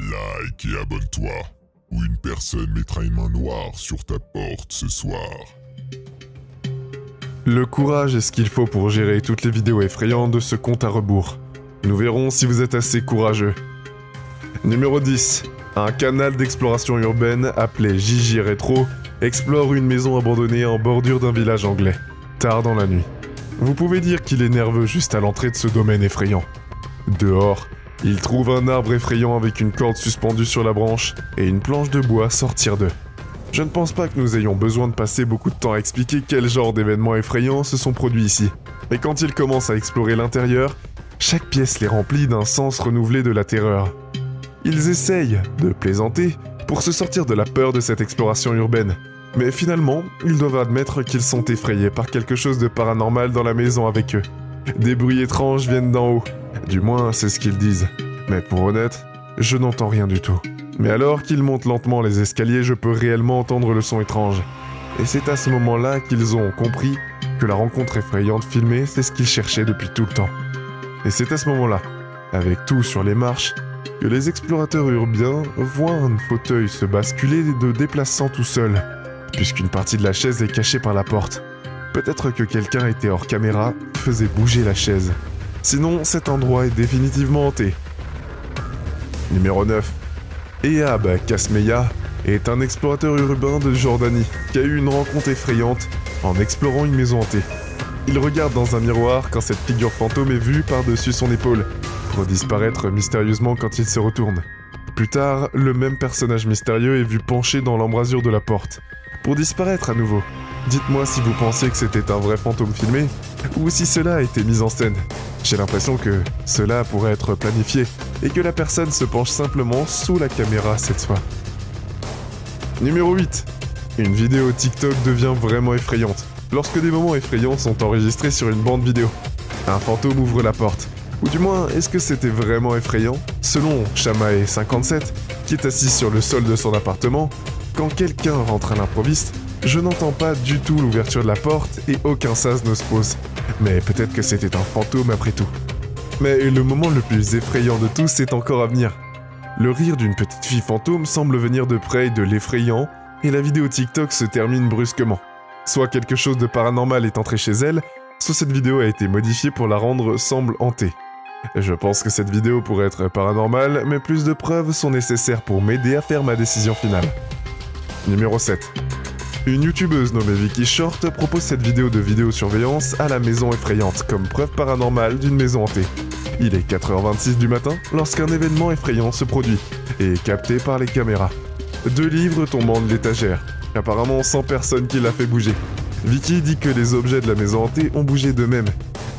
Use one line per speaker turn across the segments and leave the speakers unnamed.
like et abonne-toi, ou une personne mettra une main noire sur ta porte ce soir.
Le courage est ce qu'il faut pour gérer toutes les vidéos effrayantes de ce compte à rebours. Nous verrons si vous êtes assez courageux. Numéro 10. Un canal d'exploration urbaine appelé JJ Retro explore une maison abandonnée en bordure d'un village anglais, tard dans la nuit. Vous pouvez dire qu'il est nerveux juste à l'entrée de ce domaine effrayant. Dehors, il trouve un arbre effrayant avec une corde suspendue sur la branche et une planche de bois sortir d'eux. Je ne pense pas que nous ayons besoin de passer beaucoup de temps à expliquer quel genre d'événements effrayants se sont produits ici. Et quand il commence à explorer l'intérieur, chaque pièce les remplit d'un sens renouvelé de la terreur. Ils essayent de plaisanter pour se sortir de la peur de cette exploration urbaine. Mais finalement, ils doivent admettre qu'ils sont effrayés par quelque chose de paranormal dans la maison avec eux. Des bruits étranges viennent d'en haut. Du moins, c'est ce qu'ils disent. Mais pour honnête, je n'entends rien du tout. Mais alors qu'ils montent lentement les escaliers, je peux réellement entendre le son étrange. Et c'est à ce moment-là qu'ils ont compris que la rencontre effrayante filmée, c'est ce qu'ils cherchaient depuis tout le temps. Et c'est à ce moment-là, avec tout sur les marches, que les explorateurs urbains voient un fauteuil se basculer de déplaçant tout seul, puisqu'une partie de la chaise est cachée par la porte. Peut-être que quelqu'un était hors caméra, faisait bouger la chaise. Sinon, cet endroit est définitivement hanté. Numéro 9. Ehab Kasmeya est un explorateur urbain de Jordanie qui a eu une rencontre effrayante en explorant une maison hantée. Il regarde dans un miroir quand cette figure fantôme est vue par-dessus son épaule, pour disparaître mystérieusement quand il se retourne. Plus tard, le même personnage mystérieux est vu penché dans l'embrasure de la porte, pour disparaître à nouveau. Dites-moi si vous pensiez que c'était un vrai fantôme filmé, ou si cela a été mis en scène. J'ai l'impression que cela pourrait être planifié, et que la personne se penche simplement sous la caméra cette fois. Numéro 8. Une vidéo TikTok devient vraiment effrayante, lorsque des moments effrayants sont enregistrés sur une bande vidéo. Un fantôme ouvre la porte. Ou du moins, est-ce que c'était vraiment effrayant? Selon Chamae57, qui est assis sur le sol de son appartement, quand quelqu'un rentre à l'improviste, je n'entends pas du tout l'ouverture de la porte et aucun sas ne se pose. Mais peut-être que c'était un fantôme après tout. Mais le moment le plus effrayant de tous est encore à venir. Le rire d'une petite fille fantôme semble venir de près et de l'effrayant, et la vidéo TikTok se termine brusquement. Soit quelque chose de paranormal est entré chez elle, soit cette vidéo a été modifiée pour la rendre semble hantée. Je pense que cette vidéo pourrait être paranormale, mais plus de preuves sont nécessaires pour m'aider à faire ma décision finale. Numéro 7. Une youtubeuse nommée Vicky Short propose cette vidéo de vidéosurveillance à la maison effrayante comme preuve paranormale d'une maison hantée. Il est 4h26 du matin lorsqu'un événement effrayant se produit et est capté par les caméras. 2 livres tombant de l'étagère, apparemment sans personne qui l'a fait bouger. Vicky dit que les objets de la maison hantée ont bougé d'eux-mêmes,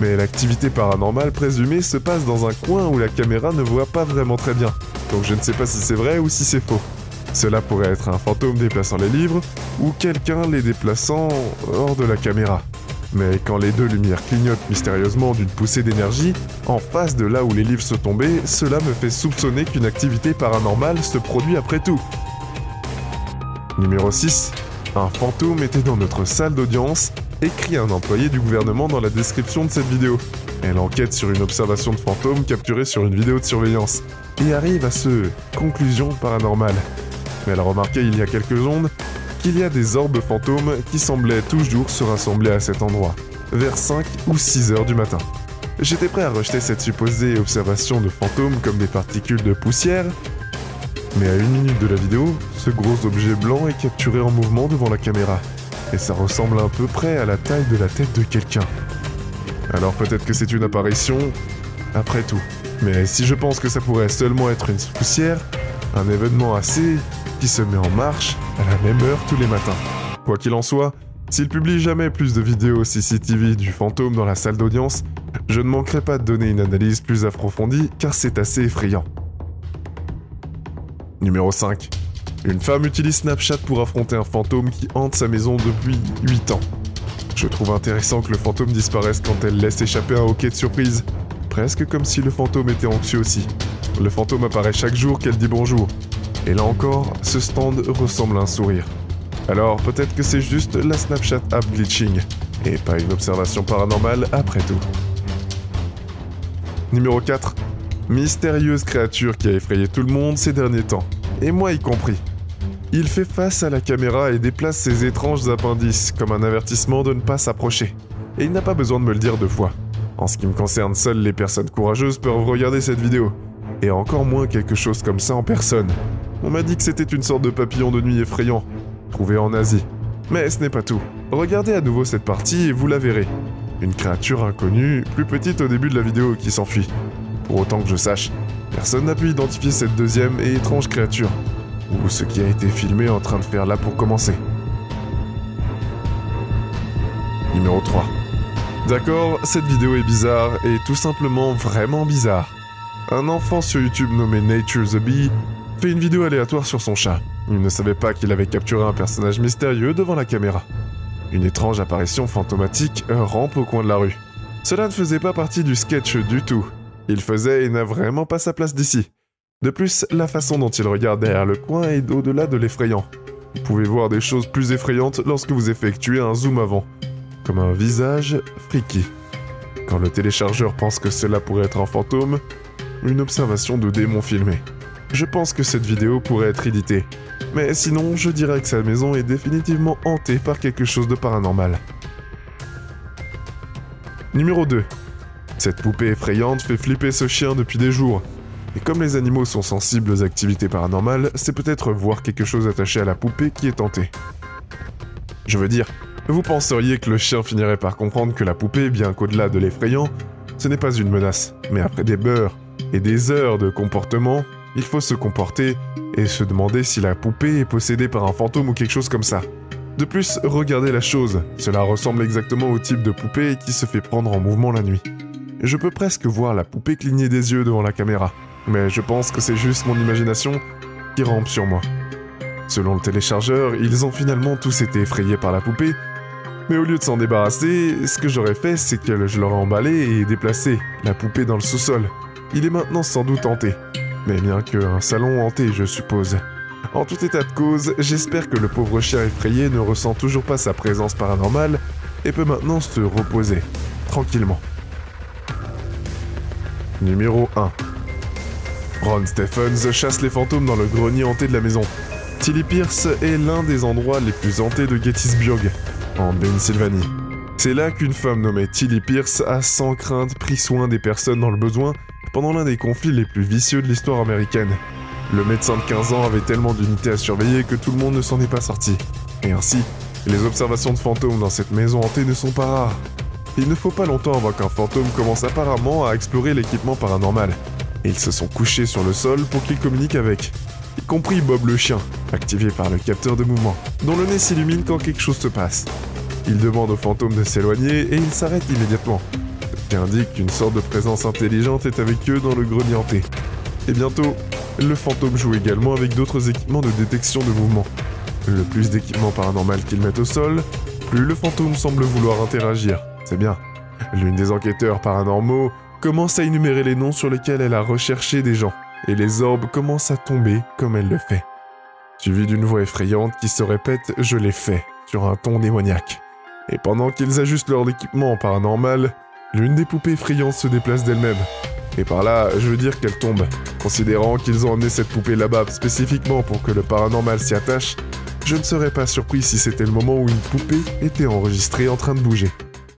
mais l'activité paranormale présumée se passe dans un coin où la caméra ne voit pas vraiment très bien, donc je ne sais pas si c'est vrai ou si c'est faux. Cela pourrait être un fantôme déplaçant les livres, ou quelqu'un les déplaçant hors de la caméra. Mais quand les 2 lumières clignotent mystérieusement d'une poussée d'énergie, en face de là où les livres sont tombés, cela me fait soupçonner qu'une activité paranormale se produit après tout. Numéro 6. Un fantôme était dans notre salle d'audience, écrit un employé du gouvernement dans la description de cette vidéo. Elle enquête sur une observation de fantôme capturée sur une vidéo de surveillance, et arrive à ce conclusion paranormale. Mais elle a remarqué il y a quelques secondes qu'il y a des orbes fantômes qui semblaient toujours se rassembler à cet endroit, vers 5 ou 6 heures du matin. J'étais prêt à rejeter cette supposée observation de fantômes comme des particules de poussière, mais à 1 minute de la vidéo, ce gros objet blanc est capturé en mouvement devant la caméra, et ça ressemble à peu près à la taille de la tête de quelqu'un. Alors peut-être que c'est une apparition, après tout. Mais si je pense que ça pourrait seulement être une poussière, un événement assez qui se met en marche à la même heure tous les matins. Quoi qu'il en soit, s'il publie jamais plus de vidéos CCTV du fantôme dans la salle d'audience, je ne manquerai pas de donner une analyse plus approfondie car c'est assez effrayant. Numéro 5. Une femme utilise Snapchat pour affronter un fantôme qui hante sa maison depuis 8 ans. Je trouve intéressant que le fantôme disparaisse quand elle laisse échapper un hoquet de surprise, presque comme si le fantôme était anxieux aussi. Le fantôme apparaît chaque jour qu'elle dit bonjour. Et là encore, ce stand ressemble à un sourire. Alors peut-être que c'est juste la Snapchat app glitching, et pas une observation paranormale après tout. Numéro 4. Mystérieuse créature qui a effrayé tout le monde ces derniers temps, et moi y compris. Il fait face à la caméra et déplace ses étranges appendices comme un avertissement de ne pas s'approcher. Et il n'a pas besoin de me le dire 2 fois. En ce qui me concerne, seules les personnes courageuses peuvent regarder cette vidéo. Et encore moins quelque chose comme ça en personne. On m'a dit que c'était une sorte de papillon de nuit effrayant, trouvé en Asie. Mais ce n'est pas tout. Regardez à nouveau cette partie et vous la verrez. Une créature inconnue, plus petite au début de la vidéo, qui s'enfuit. Pour autant que je sache, personne n'a pu identifier cette deuxième et étrange créature, ou ce qui a été filmé en train de faire là pour commencer. Numéro 3. D'accord, cette vidéo est bizarre, et tout simplement vraiment bizarre. Un enfant sur YouTube nommé Nature the Bee fait une vidéo aléatoire sur son chat. Il ne savait pas qu'il avait capturé un personnage mystérieux devant la caméra. Une étrange apparition fantomatique rampe au coin de la rue. Cela ne faisait pas partie du sketch du tout. Il faisait et n'a vraiment pas sa place d'ici. De plus, la façon dont il regarde derrière le coin est au-delà de l'effrayant. Vous pouvez voir des choses plus effrayantes lorsque vous effectuez un zoom avant, comme un visage freaky. Quand le téléchargeur pense que cela pourrait être un fantôme, une observation de démon filmé. Je pense que cette vidéo pourrait être éditée, mais sinon je dirais que sa maison est définitivement hantée par quelque chose de paranormal. Numéro 2. Cette poupée effrayante fait flipper ce chien depuis des jours. Et comme les animaux sont sensibles aux activités paranormales, c'est peut-être voir quelque chose attaché à la poupée qui est tenté. Je veux dire, vous penseriez que le chien finirait par comprendre que la poupée, bien qu'au-delà de l'effrayant, ce n'est pas une menace. Mais après des beurres et des heures de comportement, il faut se comporter et se demander si la poupée est possédée par un fantôme ou quelque chose comme ça. De plus, regardez la chose, cela ressemble exactement au type de poupée qui se fait prendre en mouvement la nuit. Je peux presque voir la poupée cligner des yeux devant la caméra, mais je pense que c'est juste mon imagination qui rampe sur moi. Selon le téléchargeur, ils ont finalement tous été effrayés par la poupée, mais au lieu de s'en débarrasser, ce que j'aurais fait, c'est que je l'aurais emballé et déplacé la poupée dans le sous-sol. Il est maintenant sans doute hanté, mais bien qu'un salon hanté, je suppose. En tout état de cause, j'espère que le pauvre chien effrayé ne ressent toujours pas sa présence paranormale et peut maintenant se reposer, tranquillement. Numéro 1. Ron Stephens chasse les fantômes dans le grenier hanté de la maison. Tilly Pierce est l'un des endroits les plus hantés de Gettysburg, en Pennsylvanie. C'est là qu'une femme nommée Tilly Pierce a sans crainte pris soin des personnes dans le besoin pendant l'un des conflits les plus vicieux de l'histoire américaine. Le médecin de 15 ans avait tellement d'unités à surveiller que tout le monde ne s'en est pas sorti. Et ainsi, les observations de fantômes dans cette maison hantée ne sont pas rares. Il ne faut pas longtemps avant qu'un fantôme commence apparemment à explorer l'équipement paranormal. Et ils se sont couchés sur le sol pour qu'ils communiquent avec, y compris Bob le chien, activé par le capteur de mouvement, dont le nez s'illumine quand quelque chose se passe. Il demande au fantôme de s'éloigner et il s'arrête immédiatement, ce qui indique qu'une sorte de présence intelligente est avec eux dans le grenier hanté. Et bientôt, le fantôme joue également avec d'autres équipements de détection de mouvement. Le plus d'équipements paranormaux qu'ils mettent au sol, plus le fantôme semble vouloir interagir. C'est bien. L'une des enquêteurs paranormaux commence à énumérer les noms sur lesquels elle a recherché des gens, et les orbes commencent à tomber comme elle le fait. Suivi d'une voix effrayante qui se répète « Je l'ai fait » sur un ton démoniaque. Et pendant qu'ils ajustent leur équipement paranormal, l'une des poupées effrayantes se déplace d'elle-même. Et par là, je veux dire qu'elle tombe. Considérant qu'ils ont emmené cette poupée là-bas spécifiquement pour que le paranormal s'y attache, je ne serais pas surpris si c'était le moment où une poupée était enregistrée en train de bouger.